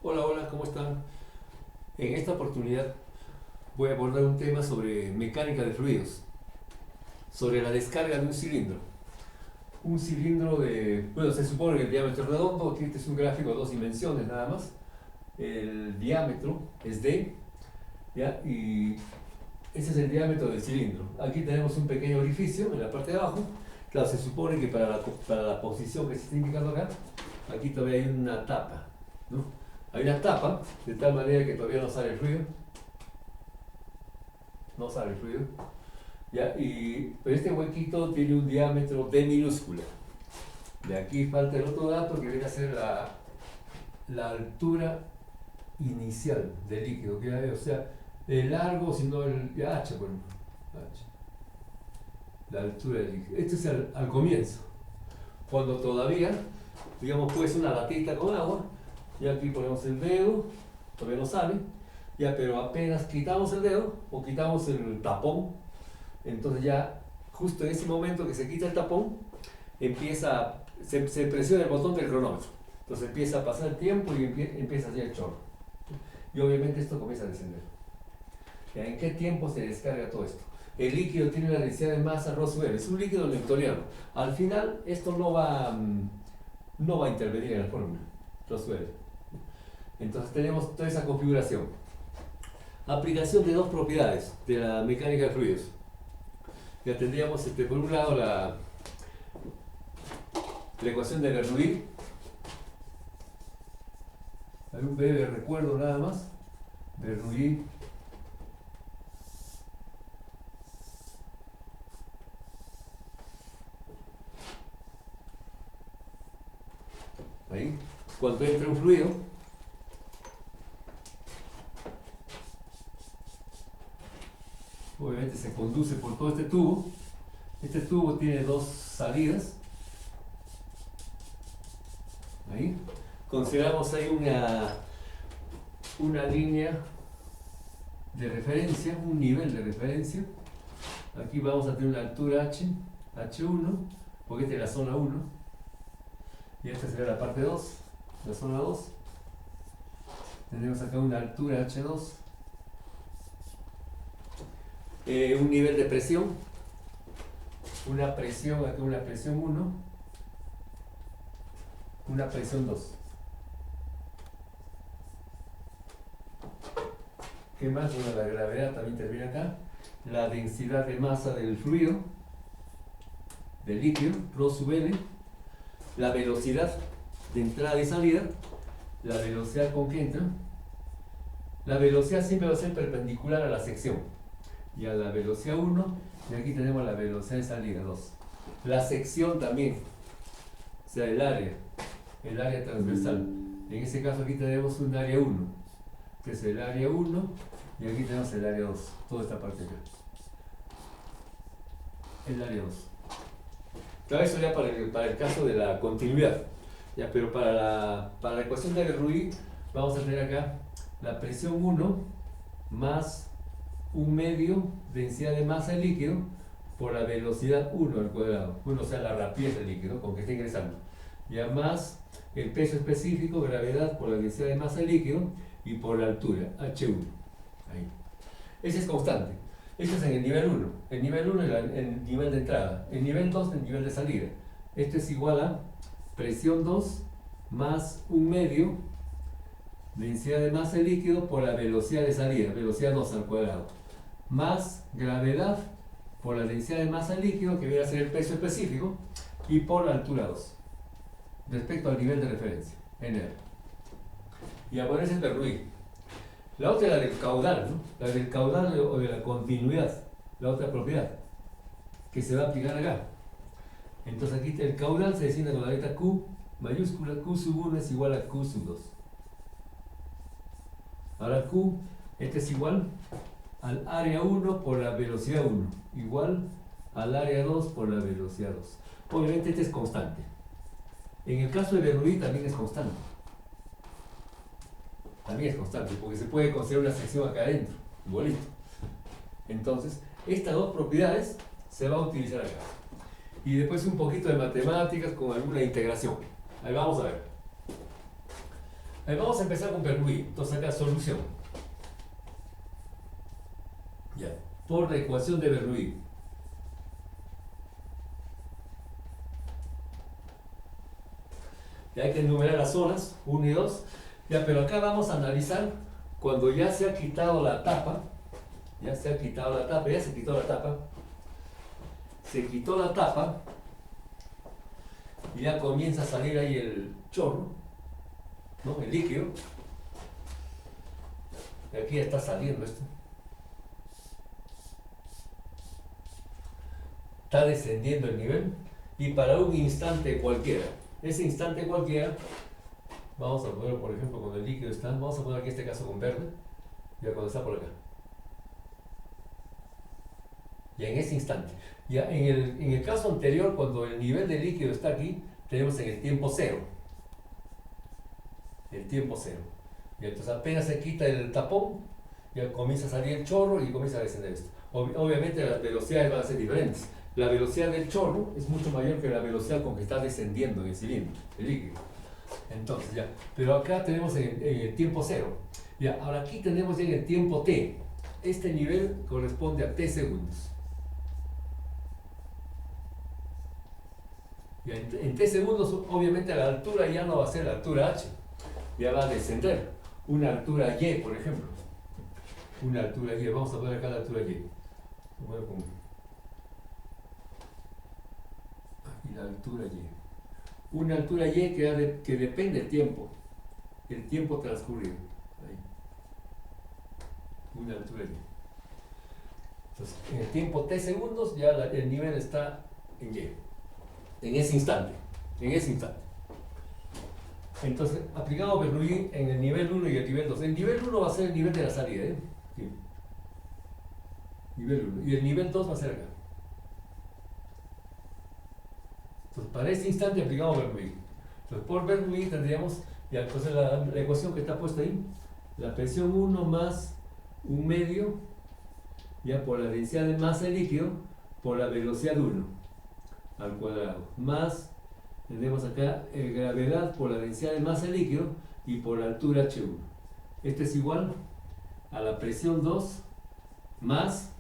Hola, hola, ¿cómo están? En esta oportunidad voy a abordar un tema sobre mecánica de fluidos, sobre la descarga de un cilindro. Un cilindro bueno, se supone que el diámetro es redondo, aquí este es un gráfico de dos dimensiones nada más. El diámetro es D, ¿ya? Y ese es el diámetro del cilindro. Aquí tenemos un pequeño orificio en la parte de abajo. Claro, se supone que para la posición que se está indicando acá, aquí todavía hay una tapa, ¿no? Hay una tapa, de tal manera que todavía no sale el fluido. No sale el fluido. ¿Ya? Pero este huequito tiene un diámetro D minúscula. De aquí falta el otro dato que viene a ser la altura inicial del líquido. O sea, el largo, sino el H, bueno, H, la altura del líquido. Esto es al comienzo. Cuando todavía, digamos, pues una latita con agua, y aquí ponemos el dedo, todavía no sale, ya, pero apenas quitamos el dedo o quitamos el tapón, entonces ya justo en ese momento que se quita el tapón, se presiona el botón del cronómetro. Entonces empieza a pasar el tiempo y empieza a hacer el chorro. Y obviamente esto comienza a descender. ¿Ya? ¿En qué tiempo se descarga todo esto? El líquido tiene una densidad de masa Roswell, es un líquido newtoniano. Al final esto no va a intervenir en la fórmula Roswell. Entonces tenemos toda esa configuración. Aplicación de dos propiedades de la mecánica de fluidos. Ya tendríamos por un lado la ecuación de Bernoulli. Hay un breve recuerdo nada más. Bernoulli ahí. Cuando entra un fluido, obviamente se conduce por todo este tubo. Este tubo tiene dos salidas. Ahí. Consideramos ahí una línea de referencia, un nivel de referencia. Aquí vamos a tener una altura H1, porque esta es la zona 1. Y esta sería la parte 2, la zona 2. Tenemos acá una altura H2. Un nivel de presión. Una presión, acá una presión 1. Una presión 2. ¿Qué más? Bueno, la gravedad también termina acá. La densidad de masa del fluido, del líquido, Rho sub L. La velocidad de entrada y salida. La velocidad con que entra. La velocidad siempre va a ser perpendicular a la sección. Y a la velocidad 1. Y aquí tenemos la velocidad de salida 2. La sección también. O sea, el área transversal. En este caso aquí tenemos un área 1, que es el área 1, y aquí tenemos el área 2, toda esta parte acá. El área 2. Claro, eso ya para el caso de la continuidad. Ya, pero para la ecuación de Bernoulli vamos a tener acá la presión 1 más un medio densidad de masa del líquido por la velocidad 1 al cuadrado. Bueno, o sea, la rapidez del líquido con que está ingresando. Ya más el peso específico, gravedad por la densidad de masa del líquido y por la altura, H1. Ahí. Ese es constante. Este es en el nivel 1. El nivel 1 es el nivel de entrada. El nivel 2 es el nivel de salida. Esto es igual a presión 2 más un medio densidad de masa del líquido por la velocidad de salida, velocidad 2 al cuadrado, más gravedad por la densidad de masa del líquido, que viene a ser el peso específico, y por la altura 2, respecto al nivel de referencia, NR. Y ahora ese es Bernoulli. La otra es la del caudal, ¿no? La del caudal o de la continuidad, la otra propiedad, que se va a aplicar acá. Entonces aquí el caudal se designa con la letra Q mayúscula, Q sub 1 es igual a Q sub 2. Ahora Q, este es igual al área 1 por la velocidad 1, igual al área 2 por la velocidad 2. Obviamente este es constante. En el caso de Bernoulli también es constante. También es constante, porque se puede considerar una sección acá adentro, igualito. Entonces, estas dos propiedades se van a utilizar acá. Y después un poquito de matemáticas con alguna integración. Ahí vamos a ver. Vamos a empezar con Bernoulli. Entonces acá solución. Ya. Por la ecuación de Bernoulli. Ya hay que enumerar las zonas, 1 y 2. Ya, pero acá vamos a analizar cuando ya se ha quitado la tapa. Ya se ha quitado la tapa, ya se quitó la tapa. Se quitó la tapa. Y ya comienza a salir ahí el chorro, ¿no? El líquido. Y aquí ya está saliendo esto. Está descendiendo el nivel. Y para un instante cualquiera, ese instante cualquiera, vamos a poner, por ejemplo, cuando el líquido está, vamos a poner aquí este caso con verde, ya cuando está por acá. Ya en ese instante. Ya en el caso anterior, cuando el nivel de líquido está aquí, tenemos en el tiempo cero. El tiempo cero. Y entonces apenas se quita el tapón, ya comienza a salir el chorro y comienza a descender esto. Obviamente las velocidades van a ser diferentes. La velocidad del chorro es mucho mayor que la velocidad con que está descendiendo en el cilindro, el líquido. Entonces ya, pero acá tenemos en el tiempo cero. Ya, ahora aquí tenemos ya en el tiempo t. Este nivel corresponde a t segundos. Ya, en t segundos, obviamente la altura ya no va a ser la altura h, ya va a descender. Una altura y, por ejemplo. Una altura y, vamos a poner acá la altura y. Aquí la altura y. Una altura y que depende del tiempo, el tiempo transcurrido. Ahí. Una altura y. Entonces, en el tiempo t segundos ya el nivel está en y. En ese instante. En ese instante. Entonces, aplicamos Bernoulli en el nivel 1 y el nivel 2. El nivel 1 va a ser el nivel de la salida, ¿eh? Sí. Nivel 1. Y el nivel 2 va a ser acá. Entonces, para este instante aplicamos Bernoulli. Entonces, por Bernoulli tendríamos, ya, entonces la ecuación que está puesta ahí, la presión 1 más un medio, ya por la densidad de masa de líquido, por la velocidad 1 al cuadrado, más tenemos acá gravedad por la densidad de masa de líquido y por la altura H1. Esto es igual a la presión 2 más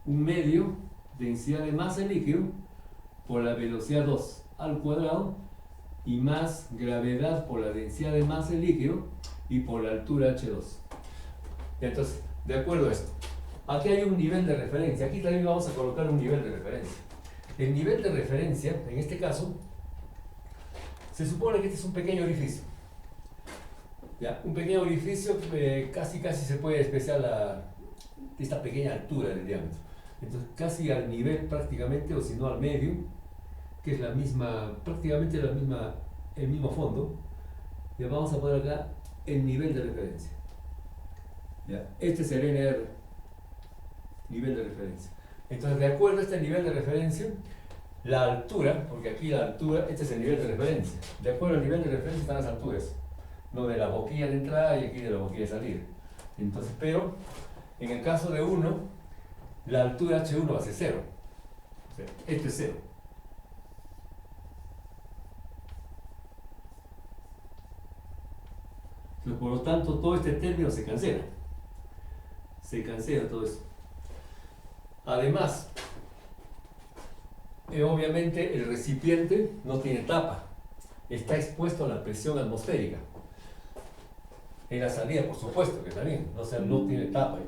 un medio densidad de masa de líquido por la velocidad 2 al cuadrado y más gravedad por la densidad de masa de líquido y por la altura H2. Entonces, de acuerdo a esto, aquí hay un nivel de referencia. Aquí también vamos a colocar un nivel de referencia. El nivel de referencia, en este caso, se supone que este es un pequeño orificio. ¿Ya? Un pequeño orificio casi se puede despreciar esta pequeña altura del diámetro. Entonces, casi al nivel prácticamente, o si no al medio, que es la misma, prácticamente el mismo fondo. Ya vamos a poner acá el nivel de referencia. ¿Ya? Este es el NR, nivel de referencia. Entonces, de acuerdo a este nivel de referencia, la altura, porque aquí la altura, este es el nivel de referencia. De acuerdo al nivel de referencia están las alturas, no de la boquilla de entrada y aquí de la boquilla de salida. Entonces, pero en el caso de 1, la altura H1 va a ser 0. O sea, este es 0. Entonces, por lo tanto, todo este término se cancela. Se cancela todo eso. Además, obviamente el recipiente no tiene tapa, está expuesto a la presión atmosférica. En la salida, por supuesto que también, o sea, no tiene tapa.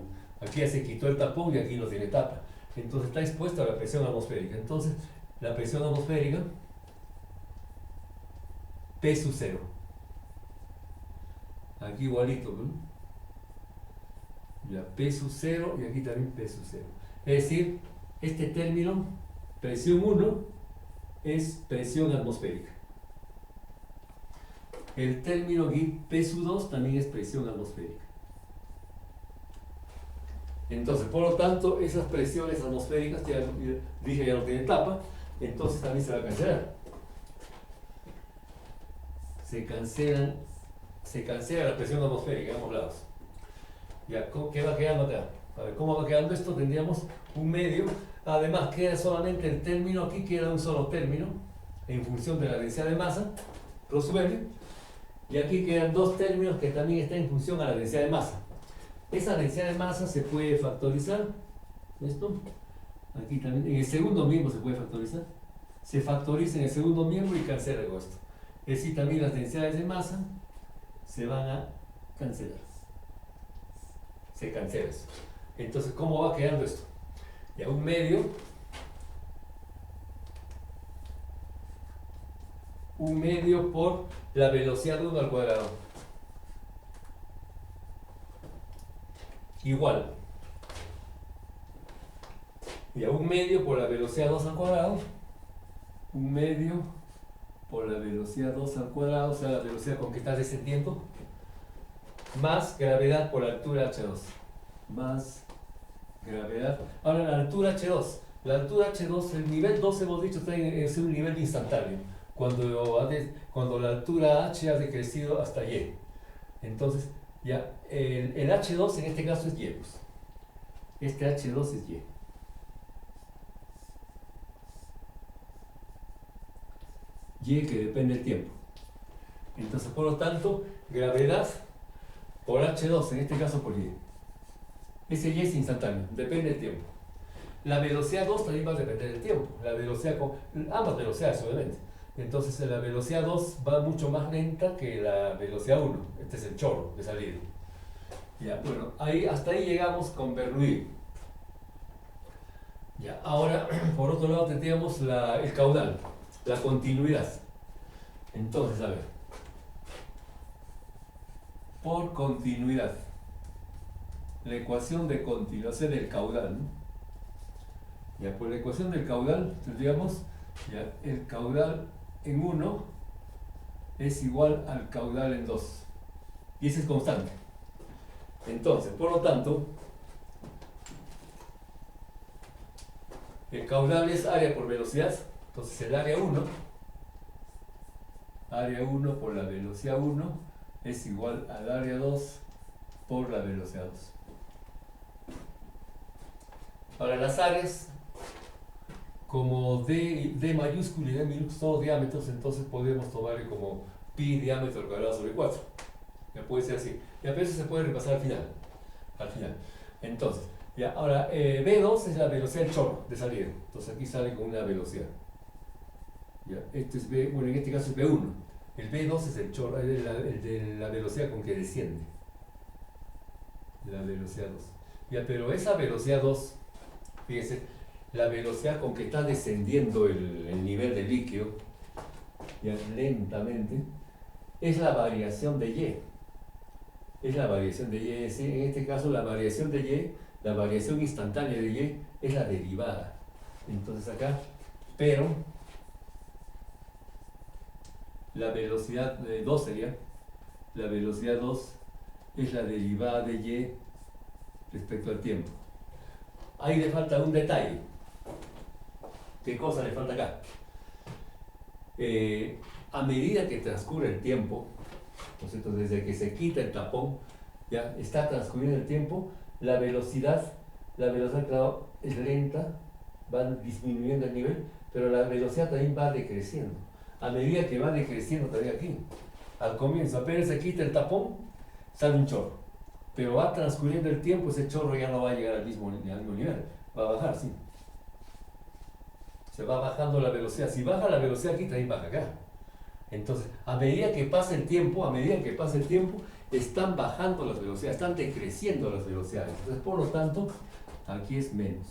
Aquí ya se quitó el tapón y aquí no tiene tapa. Entonces está expuesto a la presión atmosférica. Entonces, la presión atmosférica, P sub 0. Aquí igualito, ¿no? Ya, P sub 0 y aquí también P sub 0. Es decir, este término, presión 1, es presión atmosférica. El término aquí, P sub 2, también es presión atmosférica. Entonces, por lo tanto, esas presiones atmosféricas, ya dije, ya no tienen tapa, entonces también se va a cancelar. Se cancela la presión atmosférica, ambos lados. Ya, ¿qué va quedando acá? A ver, ¿cómo va quedando esto? Tendríamos un medio. Además, queda solamente el término, aquí queda un solo término, en función de la densidad de masa, rho sub m, Y aquí quedan dos términos que también están en función a la densidad de masa. Esa densidad de masa se puede factorizar. Esto. Aquí también. En el segundo miembro se puede factorizar. Se factoriza en el segundo miembro y cancela con esto. Es decir, también las densidades de masa se van a cancelar. Se cancela eso. Entonces, ¿cómo va quedando esto? Ya un medio por la velocidad de 1 al cuadrado. Igual. Y a un medio por la velocidad 2 al cuadrado. Un medio por la velocidad 2 al cuadrado, o sea, la velocidad con que estás descendiendo, más gravedad por la altura h2. Más gravedad. Ahora, la altura h2. La altura h2, el nivel 2 hemos dicho está en un nivel instantáneo. Cuando la altura h ha decrecido hasta y. Entonces, ya, el h2 en este caso es y. Pues. Este h2 es y. Y que depende del tiempo. Entonces, por lo tanto, gravedad por h2, en este caso por y. Ese y es instantáneo, depende del tiempo. La velocidad 2 también va a depender del tiempo. La velocidad ambas velocidades, obviamente. Entonces, la velocidad 2 va mucho más lenta que la velocidad 1. Este es el chorro de salida. Ya, bueno, hasta ahí llegamos con Bernoulli. Ya, ahora, por otro lado, tendríamos el caudal, la continuidad. Entonces, a ver. Por continuidad. La ecuación de continuidad del caudal, ¿no? Ya, por la ecuación del caudal tendríamos ya, el caudal en 1 es igual al caudal en 2. Y ese es constante. Entonces, por lo tanto, el caudal es área por velocidad. Entonces, el área 1 por la velocidad 1 es igual al área 2 por la velocidad 2. Ahora, las áreas, como D mayúsculo y D minúsculo son diámetros, entonces podemos tomarle como pi diámetro al cuadrado sobre 4. Ya puede ser así. Y a veces se puede repasar al final. Entonces, ya, ahora, V2 es la velocidad del chorro de salida. Entonces aquí sale con una velocidad. Ya, este es V, bueno, en este caso es V1. El V2 es el chorro, el de la velocidad con que desciende. La velocidad 2. Ya, pero esa velocidad 2, fíjense, la velocidad con que está descendiendo el nivel del líquido, ya lentamente, es la variación de Y. Es la variación de Y. En este caso, la variación de Y, la variación instantánea de Y, es la derivada. Entonces acá, pero la velocidad 2 sería, la velocidad 2 es la derivada de Y respecto al tiempo. Ahí le falta un detalle. ¿Qué cosa le falta acá? A medida que transcurre el tiempo, entonces desde que se quita el tapón, ya está transcurriendo el tiempo, la velocidad claro, es lenta, va disminuyendo el nivel, pero la velocidad también va decreciendo. A medida que va decreciendo también aquí, al comienzo, apenas se quita el tapón, sale un chorro. Pero va transcurriendo el tiempo, ese chorro ya no va a llegar al mismo nivel, va a bajar, sí. Se va bajando la velocidad. Si baja la velocidad aquí, también baja acá. Entonces, a medida que pasa el tiempo, están bajando las velocidades, están decreciendo las velocidades. Entonces, por lo tanto, aquí es menos.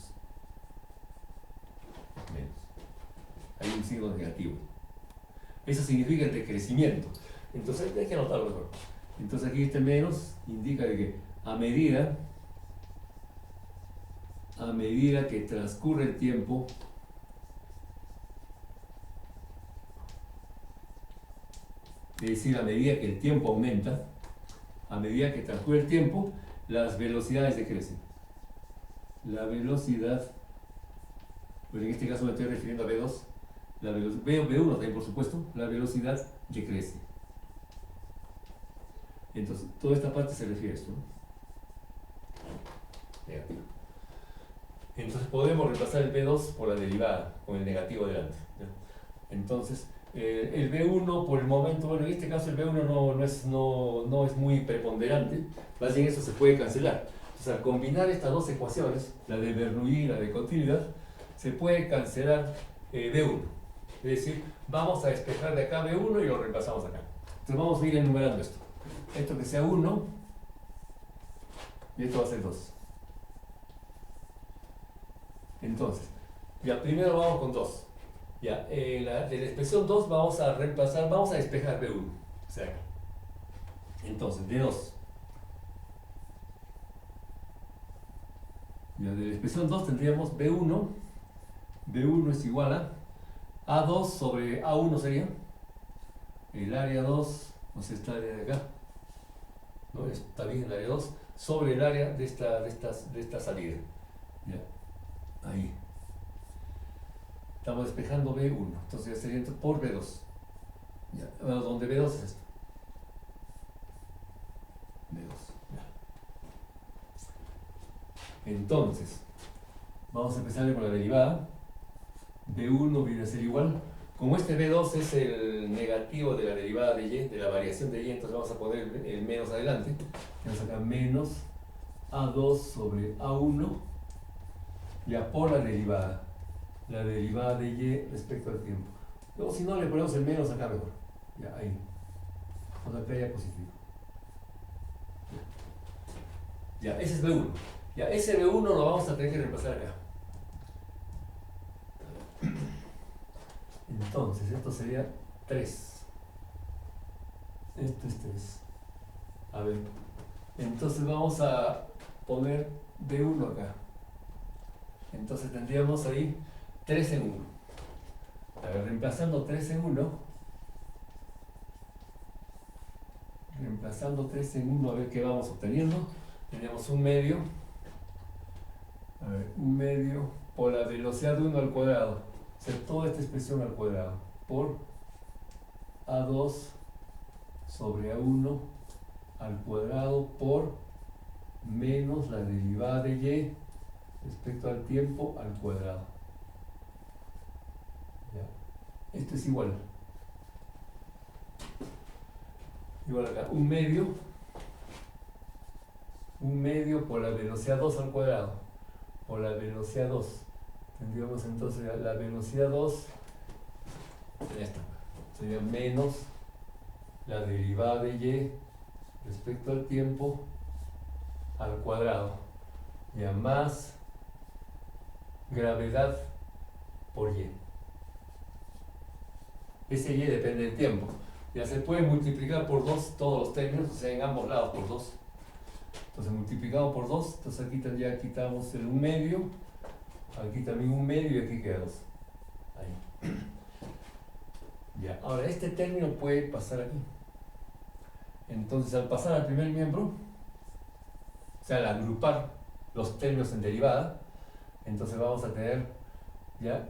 Hay un signo negativo. Eso significa el decrecimiento. Entonces, hay que anotarlo mejor. Entonces, aquí este menos indica de que a medida que transcurre el tiempo, es decir, a medida que el tiempo aumenta, a medida que transcurre el tiempo, las velocidades decrecen. La velocidad, pues en este caso me estoy refiriendo a V2, V1 también por supuesto, la velocidad decrece. Entonces, toda esta parte se refiere a esto, ¿no? Negativo. Entonces podemos reemplazar el V2 por la derivada, con el negativo delante, ¿no? Entonces, El B1 por el momento, bueno, en este caso el B1 no es muy preponderante, más bien eso se puede cancelar. Entonces, al combinar estas dos ecuaciones, la de Bernoulli y la de continuidad, se puede cancelar B1. Es decir, vamos a despejar de acá B1 y lo reemplazamos acá. Entonces vamos a ir enumerando esto. Esto que sea 1 y esto va a ser 2. Entonces, ya primero vamos con 2. Ya, de la expresión 2 vamos a reemplazar, vamos a despejar B1. O sea, entonces, de 2. Ya, de la expresión 2 tendríamos B1. B1 es igual a A2 sobre A1 sería. El área 2, o sea, esta área de acá. ¿No? Está bien el área 2 sobre el área de esta salida. Ya, ahí. Estamos despejando B1, entonces ya sería por B2. Ya, bueno, donde B2 es esto. B2. Ya. Entonces, vamos a empezar con la derivada. B1 viene a ser igual. Como este B2 es el negativo de la derivada de y, de la variación de y, entonces vamos a poner el menos adelante. Vamos a sacar menos A2 sobre A1 ya por la derivada. La derivada de y respecto al tiempo. Luego, si no, le ponemos el menos acá mejor. Ya, ahí. Vamos acá ya positivo. Ya, ese es B1. Ya, ese B1 lo vamos a tener que reemplazar acá. Entonces, esto sería 3. Esto es 3. A ver. Entonces vamos a poner B1 acá. Entonces tendríamos ahí 3 en 1. A ver, reemplazando 3 en 1. Reemplazando 3 en 1, a ver qué vamos obteniendo. Tenemos un medio. A ver, un medio por la velocidad de 1 al cuadrado. O sea, toda esta expresión al cuadrado. Por A2 sobre A1 al cuadrado por menos la derivada de y respecto al tiempo al cuadrado. ¿Ya? Esto es igual. Igual acá. Un medio por la velocidad 2 al cuadrado. Por la velocidad 2. Tendríamos entonces la velocidad 2 sería esta. Sería menos la derivada de y respecto al tiempo al cuadrado. Ya más gravedad por y. Ese y depende del tiempo. Ya se puede multiplicar por 2 todos los términos, o sea, en ambos lados por 2. Entonces multiplicado por 2, entonces aquí ya quitamos el 1 medio, aquí también 1 medio y aquí queda 2. Ahí. Ya, ahora este término puede pasar aquí. Entonces al pasar al primer miembro, o sea, al agrupar los términos en derivada, entonces vamos a tener ya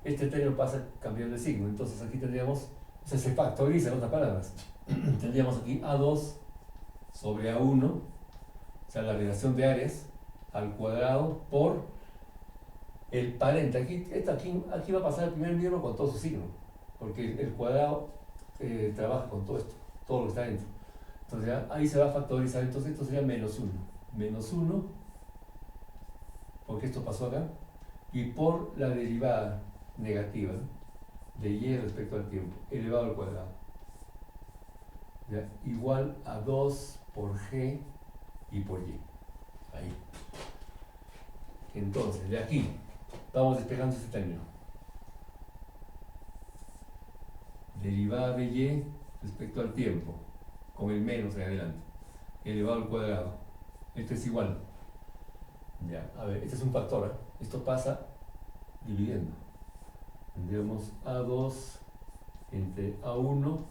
este término pasa cambiando de signo. Entonces aquí tendríamos, o sea, se factoriza en otras palabras. Tendríamos aquí A2 sobre A1, o sea, la relación de áreas al cuadrado por el parente. Aquí va a pasar el primer miembro con todo su signo, porque el cuadrado trabaja con todo esto, todo lo que está dentro. Entonces ya, ahí se va a factorizar, entonces esto sería menos 1. Menos 1, porque esto pasó acá, y por la derivada negativa de y respecto al tiempo, elevado al cuadrado. ¿Ya? Igual a 2 por g y por y. Ahí. Entonces, de aquí, vamos despejando este término. Derivada de y respecto al tiempo, con el menos en adelante, elevado al cuadrado. Esto es igual. Ya, a ver, este es un factor, ¿eh? Esto pasa dividiendo. Tendríamos A2 entre A1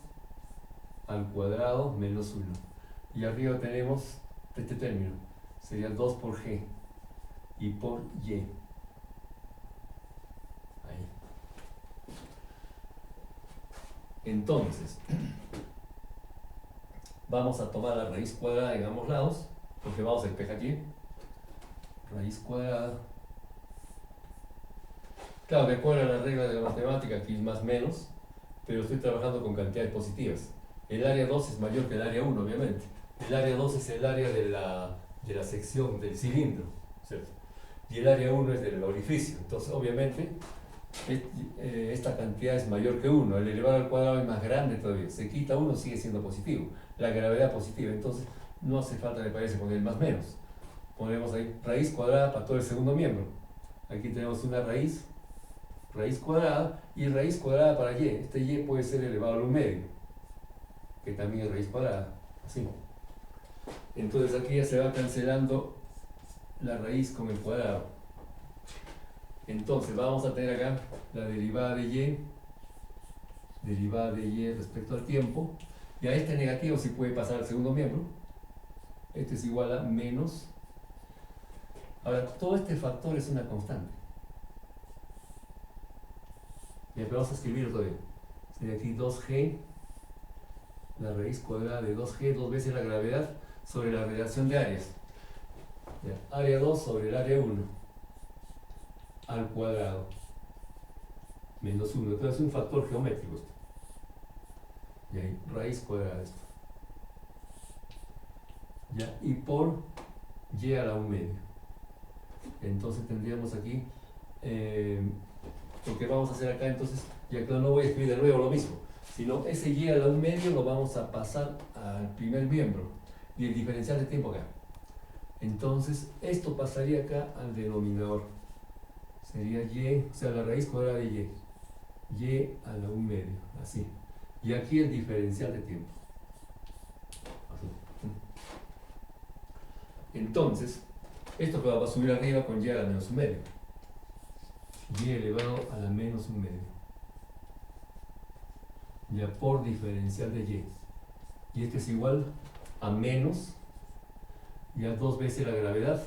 al cuadrado menos 1. Y arriba tenemos este término. Sería 2 por g y por y. Ahí. Entonces, vamos a tomar la raíz cuadrada en ambos lados, porque vamos a despejar aquí. Raíz cuadrada Claro, de acuerdo a la regla de la matemática, aquí es más menos, pero estoy trabajando con cantidades positivas. El área 2 es mayor que el área 1, obviamente. El área 2 es el área de la sección del cilindro, ¿cierto? Y el área 1 es del orificio. Entonces, obviamente, esta cantidad es mayor que 1. El elevado al cuadrado es más grande todavía. Se quita 1, sigue siendo positivo. La gravedad positiva. Entonces, no hace falta, me parece, poner más menos. Ponemos ahí raíz cuadrada para todo el segundo miembro. Aquí tenemos una raíz cuadrada y raíz cuadrada para y. Este y puede ser elevado al 1 medio, que también es raíz cuadrada, así. Entonces aquí ya se va cancelando la raíz con el cuadrado. Entonces vamos a tener acá la derivada de y respecto al tiempo. Y a este negativo sí puede pasar al segundo miembro. Este es igual a menos. Ahora, todo este factor es una constante. Bien, pero vamos a escribirlo todavía. Sería aquí 2g, la raíz cuadrada de 2g, dos veces la gravedad sobre la relación de áreas. Ya, área 2 sobre el área 1 al cuadrado menos 1. Entonces es un factor geométrico esto. Y ahí, raíz cuadrada de esto. Ya, y por y a la 1 medio. Entonces tendríamos aquí, lo que vamos a hacer acá, entonces, y acá no voy a escribir de nuevo lo mismo, sino ese y a la 1 medio lo vamos a pasar al primer miembro y el diferencial de tiempo acá. Entonces, esto pasaría acá al denominador. Sería y, o sea, la raíz cuadrada de y a la 1 medio, así. Y aquí el diferencial de tiempo. Así. Entonces, esto va a subir arriba con y a la menos 1 medio. Y elevado a la menos 1 medio. Ya por diferencial de y. Y este es igual a menos, ya 2 veces la gravedad,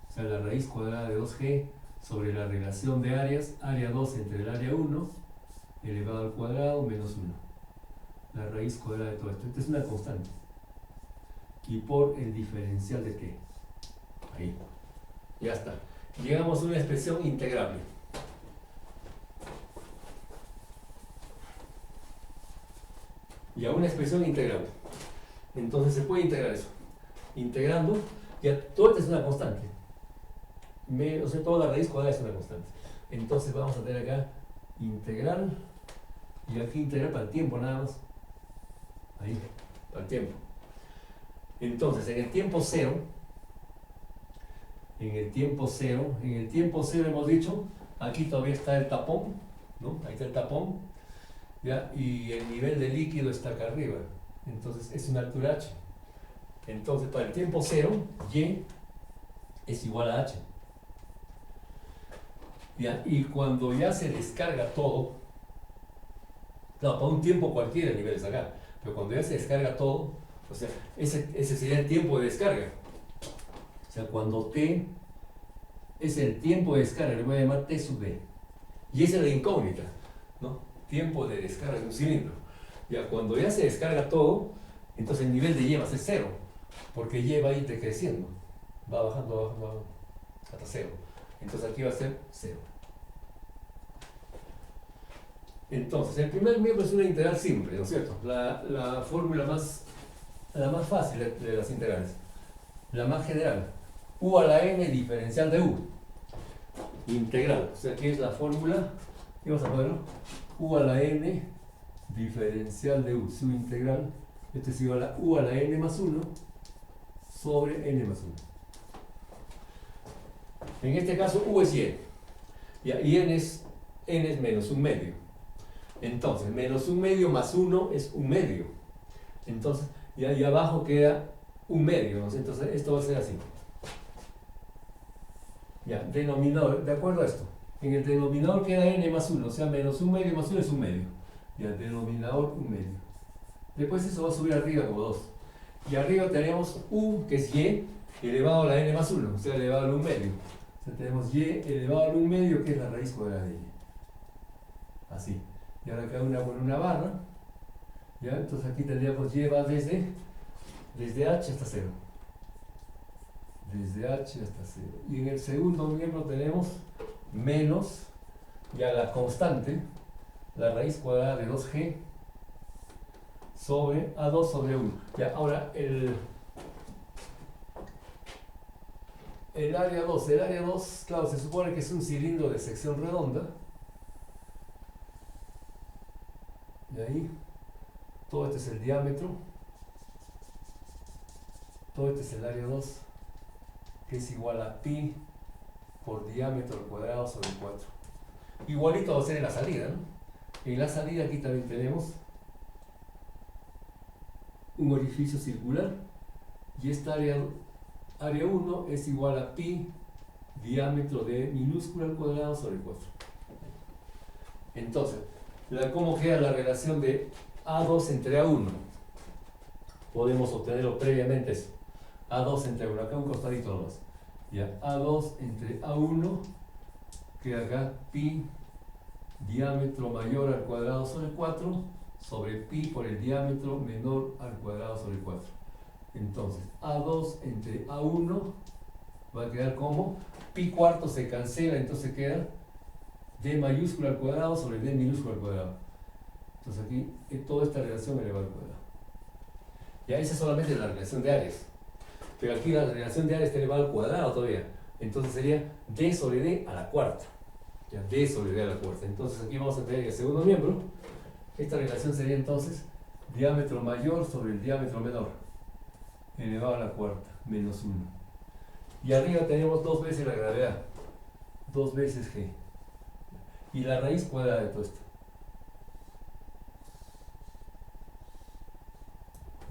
o sea, la raíz cuadrada de 2g sobre la relación de áreas, área 2 entre el área 1, elevado al cuadrado, menos 1. La raíz cuadrada de todo esto. Esta es una constante. Y por el diferencial de t. Ahí. Ya está. Llegamos a una expresión integrable. Y a una expresión integrable. Entonces se puede integrar eso. Integrando, ya todo esto es una constante. O sea, toda la raíz cuadrada es una constante. Entonces vamos a tener acá integral, y aquí integral para el tiempo nada más. Ahí, para el tiempo. Entonces, en el tiempo cero hemos dicho, aquí todavía está el tapón, ¿no? Ahí está el tapón, ¿ya? Y el nivel de líquido está acá arriba. Entonces es una altura h. Entonces para el tiempo cero, y es igual a h. ¿Ya? Y cuando ya se descarga todo, claro, para un tiempo cualquiera el nivel es acá, pero cuando ya se descarga todo, o sea, ese sería el tiempo de descarga. O sea, cuando t es el tiempo de descarga, le voy a llamar t sub d. Y esa es la incógnita, ¿no? Tiempo de descarga de un cilindro. Ya cuando ya se descarga todo, entonces el nivel de y va a ser cero, porque y va a ir decreciendo, va bajando, hasta cero. Entonces aquí va a ser cero. Entonces, el primer miembro es una integral simple, ¿no es cierto? La fórmula la más fácil de las integrales, la más general. U a la n diferencial de u. Integral. O sea, aquí es la fórmula, ¿qué vamos a ponerlo? U a la n diferencial de u. Su integral, esto es igual a u a la n más 1 sobre n más 1. En este caso, u es y. Y n es menos 1 medio. Entonces, menos 1 medio más 1 es 1 medio. Entonces, y ahí abajo queda 1 medio, ¿no? Entonces, esto va a ser así. Ya, denominador, de acuerdo a esto. En el denominador queda n más 1, o sea, menos 1 medio más 1 es 1 medio. Ya, denominador 1 medio. Después eso va a subir arriba como 2. Y arriba tenemos u, que es y, elevado a la n más 1, o sea, elevado al 1 medio. O sea, tenemos y elevado al 1 medio, que es la raíz cuadrada de y. Así. Y ahora acá una barra. ¿Ya? Entonces aquí tendríamos y va desde h hasta 0. Desde h hasta 0. Y en el segundo miembro tenemos menos, ya la constante, la raíz cuadrada de 2g sobre A2 sobre 1. Ya, ahora el área 2. El área 2, claro, se supone que es un cilindro de sección redonda. De ahí, todo este es el diámetro. Todo este es el área 2, que es igual a pi por diámetro al cuadrado sobre 4. Igualito va a ser en la salida, ¿no? En la salida aquí también tenemos un orificio circular y esta área 1 es igual a pi diámetro de minúscula al cuadrado sobre 4. Entonces, ¿cómo queda la relación de A2 entre A1? Podemos obtenerlo previamente eso. A2 entre A1, acá un costadito nomás. Ya, A2 entre A1 queda acá pi diámetro mayor al cuadrado sobre 4 sobre pi por el diámetro menor al cuadrado sobre 4. Entonces, A2 entre A1 va a quedar como pi cuarto se cancela, entonces queda d mayúscula al cuadrado sobre d minúscula al cuadrado. Entonces aquí toda esta relación elevada al cuadrado. Ya esa es solamente la relación de áreas. Pero aquí la relación de áreas está elevada al cuadrado todavía. Entonces sería d sobre d a la cuarta. Ya, d sobre d a la cuarta. Entonces aquí vamos a tener el segundo miembro. Esta relación sería entonces diámetro mayor sobre el diámetro menor, elevado a la cuarta, menos 1. Y arriba tenemos 2 veces la gravedad, 2 veces g. Y la raíz cuadrada de todo esto.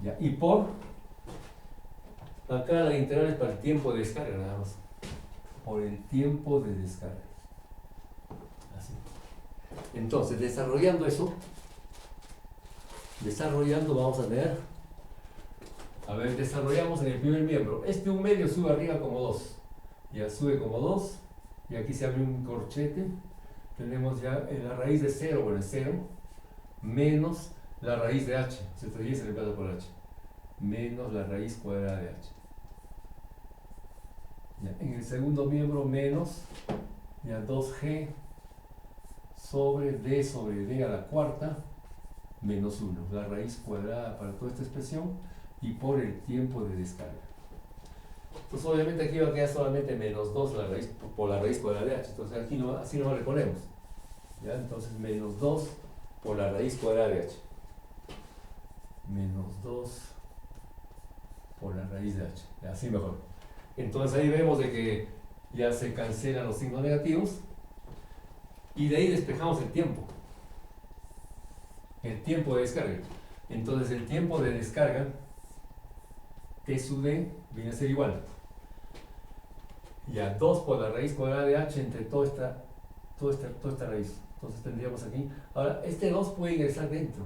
Ya, y por acá la integral es para el tiempo de descarga nada más. Por el tiempo de descarga. Así. Entonces, desarrollando eso, vamos a tener, a ver, desarrollamos en el primer miembro. Este 1/2 sube arriba como 2. Ya sube como 2. Y aquí se abre un corchete. Tenemos ya la raíz de 0, bueno, es 0, menos la raíz de h. Se reemplaza por h. Menos la raíz cuadrada de h. Ya, en el segundo miembro, menos ya 2g sobre d a la cuarta menos 1, la raíz cuadrada para toda esta expresión y por el tiempo de descarga. Entonces obviamente aquí va a quedar solamente menos 2 la raíz, por la raíz cuadrada de h, entonces aquí no, así no le ponemos. ¿Ya? Entonces menos 2 por la raíz cuadrada de h. Menos 2 por la raíz de h, ¿ya? Así mejor. Entonces ahí vemos de que ya se cancelan los signos negativos y de ahí despejamos el tiempo. El tiempo de descarga. Entonces el tiempo de descarga t sub d viene a ser igual. Ya 2 por la raíz cuadrada de h entre toda esta raíz. Entonces tendríamos aquí. Ahora, este 2 puede ingresar dentro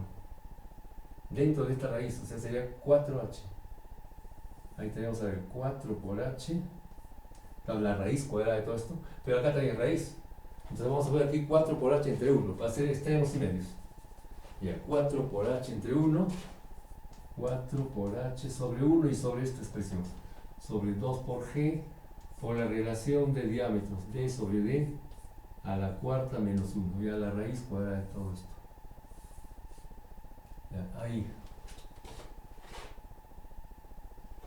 de esta raíz, o sea, sería 4h. Ahí tenemos a ver 4 por h, la raíz cuadrada de todo esto, pero acá también raíz. Entonces vamos a ver aquí 4 por h entre 1, va a ser extremos y medios. Ya, 4 por h entre 1, 4 por h sobre 1 y sobre esta expresión, sobre 2 por g, por la relación de diámetros, d sobre d a la cuarta menos 1, ya la raíz cuadrada de todo esto. Ya, ahí.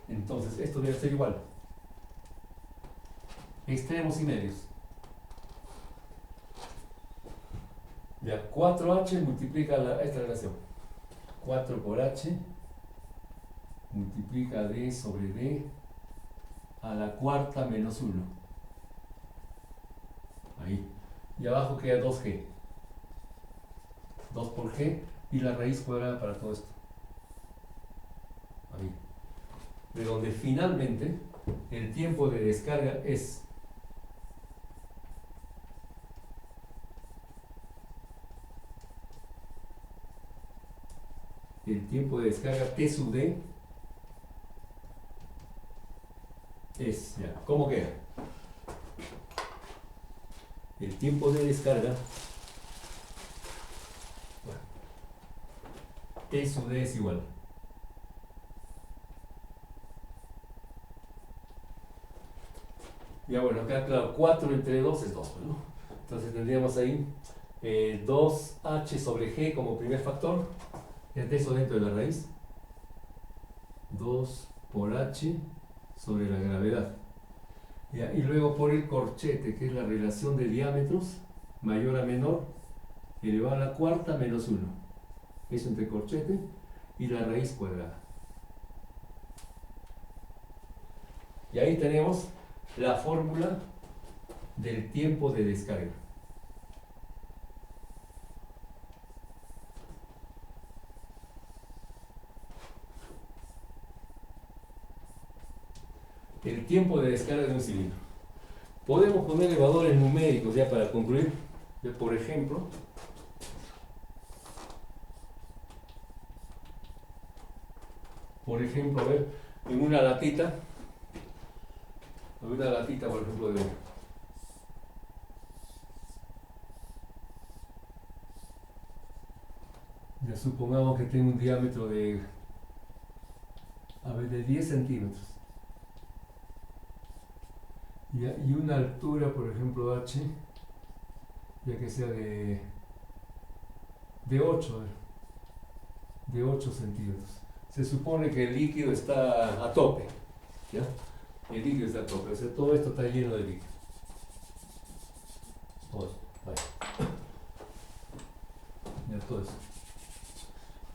Entonces, esto debe ser igual. Extremos y medios. Ya, 4h multiplica esta relación. 4 por h multiplica d sobre d a la cuarta menos 1. Ahí. Y abajo queda 2g. 2 por g y la raíz cuadrada para todo esto. Ahí. De donde finalmente el tiempo de descarga es t sub d es, ya, ¿cómo queda? El tiempo de descarga, bueno, t sub d es igual. Ya bueno, acá claro, 4 entre 2 es 2, ¿no? Entonces tendríamos ahí 2h sobre g como primer factor. Fíjate eso dentro de la raíz. 2 por h sobre la gravedad. ¿Ya? Y luego por el corchete, que es la relación de diámetros, mayor a menor, elevado a la cuarta menos 1. Eso entre corchete y la raíz cuadrada. Y ahí tenemos la fórmula del tiempo de descarga. El tiempo de descarga de un cilindro. Podemos poner valores numéricos ya para concluir. Por ejemplo, a ver, en una latita, por ejemplo, ya supongamos que tiene un diámetro de 10 centímetros. Y una altura, por ejemplo, h, ya que sea de 8, de 8 centímetros. Se supone que el líquido está a tope, ¿ya? El líquido está a tope, o sea, todo esto está lleno de líquido. Todo esto, vaya. Ya todo eso.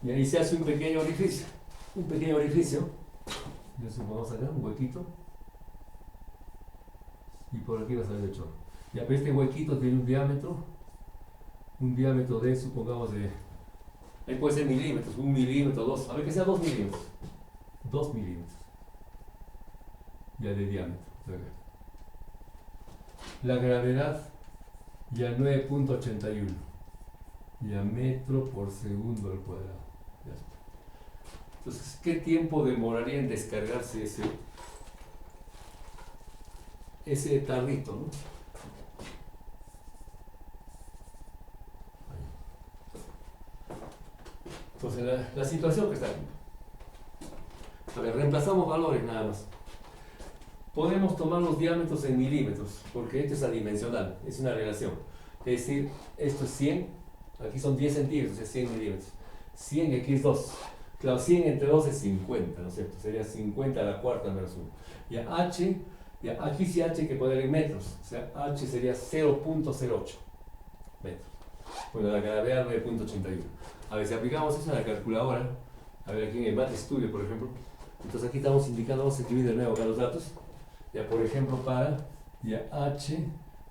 Y ahí se hace un pequeño orificio. Ya supongamos acá, un huequito. Y por aquí va a salir el chorro. Ya, pero este huequito tiene un diámetro de, supongamos, ahí puede ser milímetros, 1 milímetro, 2, a ver que sea 2 milímetros. 2 milímetros. Ya de diámetro. La gravedad ya 9.81. Ya metro por segundo al cuadrado. Ya está. Entonces, ¿qué tiempo demoraría en descargarse ese tarrito, ¿no? Entonces, la situación que está aquí. A ver, reemplazamos valores nada más. Podemos tomar los diámetros en milímetros, porque esto es adimensional, es una relación. Es decir, esto es 100, aquí son 10 centímetros, es 100 milímetros. 100 y aquí es 2. Claro, 100 entre 2 es 50, ¿no es cierto? Sería 50 a la cuarta menos 1. Ya h, ya aquí sí h hay que poner en metros, o sea, h sería 0.08 metros. Bueno, la gravedad 9.81. A ver, si aplicamos eso a la calculadora, a ver aquí en el Mate Studio, por ejemplo, entonces aquí estamos indicando, vamos a escribir de nuevo acá los datos, ya por ejemplo para, ya h,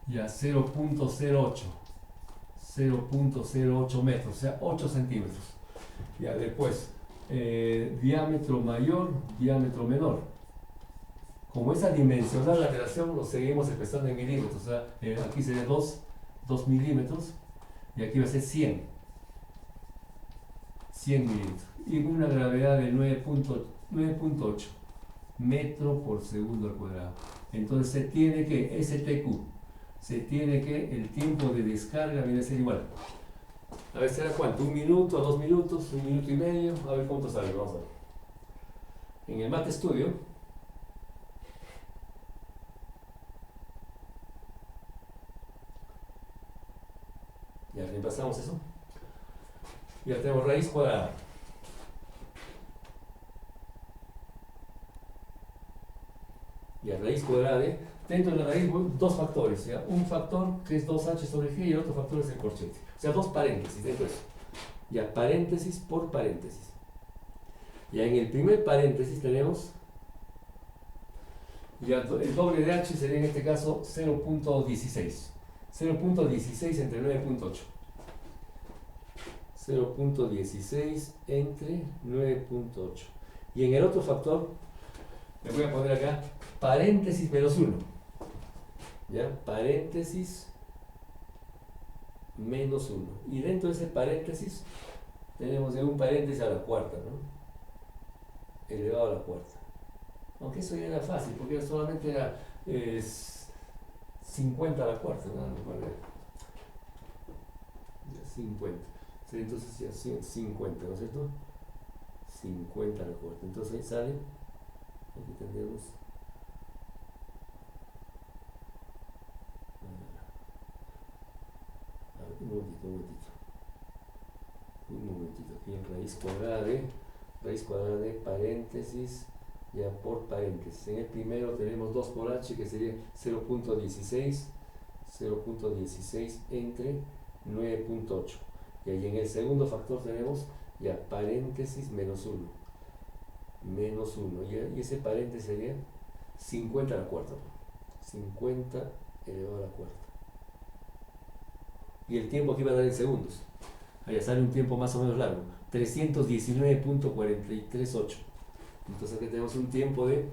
ya 0.08 metros, o sea 8 centímetros. Ya después, diámetro mayor, diámetro menor. Como es adimensional la relación, lo seguimos expresando en milímetros, o sea, aquí sería 2 milímetros, y aquí va a ser 100 milímetros. Y con una gravedad de 9.8 metro por segundo al cuadrado. Entonces se tiene que, el tiempo de descarga viene a ser igual. A ver, ¿será cuánto? ¿1 minuto, 2 minutos, 1 minuto y medio? A ver cuánto sale, vamos a ver. En el Mate Studio, ya reemplazamos eso. Ya tenemos raíz cuadrada. Y a raíz cuadrada de, dentro de la raíz, dos factores, ¿ya? Un factor que es 2h sobre g y el otro factor es el corchete. O sea, dos paréntesis dentro de eso. Ya, paréntesis por paréntesis. Ya en el primer paréntesis tenemos, ya el doble de h sería en este caso 0.16. 0.16 entre 9.8. 0.16 entre 9.8. Y en el otro factor, le voy a poner acá paréntesis menos 1. ¿Ya? Paréntesis menos 1. Y dentro de ese paréntesis tenemos ya un paréntesis a la cuarta, ¿no? Elevado a la cuarta. Aunque eso ya era fácil, porque solamente era 50 a la cuarta, ¿no? 50. Sí, entonces ya 50, ¿no es cierto? 50 a la cuarta. Entonces ahí sale, aquí tendremos un momentito, aquí en raíz cuadrada de paréntesis, ya por paréntesis. En el primero tenemos 2 por h, que sería 0.16 entre 9.8. Y ahí en el segundo factor tenemos ya paréntesis menos 1. Y ese paréntesis sería 50 a la cuarta. 50 elevado a la cuarta. Y el tiempo aquí va a dar en segundos. Allá sale un tiempo más o menos largo. 319.438. Entonces aquí tenemos un tiempo de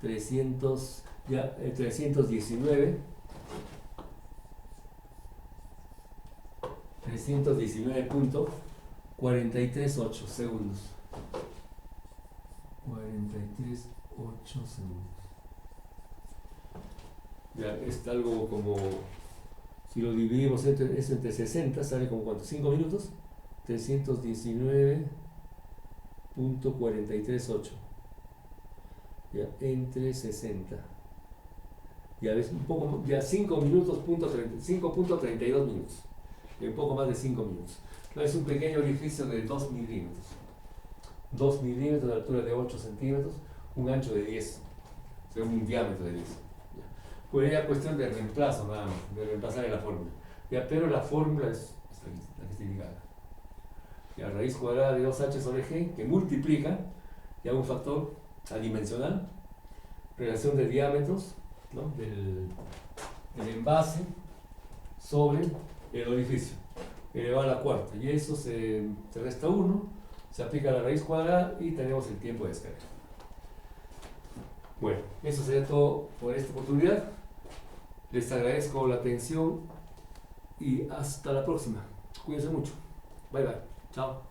319.438 segundos. 43.8 segundos. Ya, es algo como, si lo dividimos eso entre 60, sale como ¿cuánto? 5 minutos. 319.438. Ya, entre 60. Ya ves, un poco, ya 5 minutos, 5.32 minutos. Y un poco más de 5 minutos. Entonces, es un pequeño orificio de 2 milímetros. 2 milímetros de altura de 8 centímetros, un ancho de 10. O sea, un diámetro de 10. Pues ya cuestión de reemplazo, nada más, de reemplazar en la fórmula. Ya, pero la fórmula es la que está indicada. Ya, raíz cuadrada de 2h sobre g, que multiplica, ya un factor adimensional, relación de diámetros, ¿no? del envase sobre el orificio, elevado a la cuarta. Y eso se resta 1, se aplica la raíz cuadrada y tenemos el tiempo de descarga. Bueno, eso sería todo por esta oportunidad. Les agradezco la atención y hasta la próxima. Cuídense mucho. Bye bye. Chao.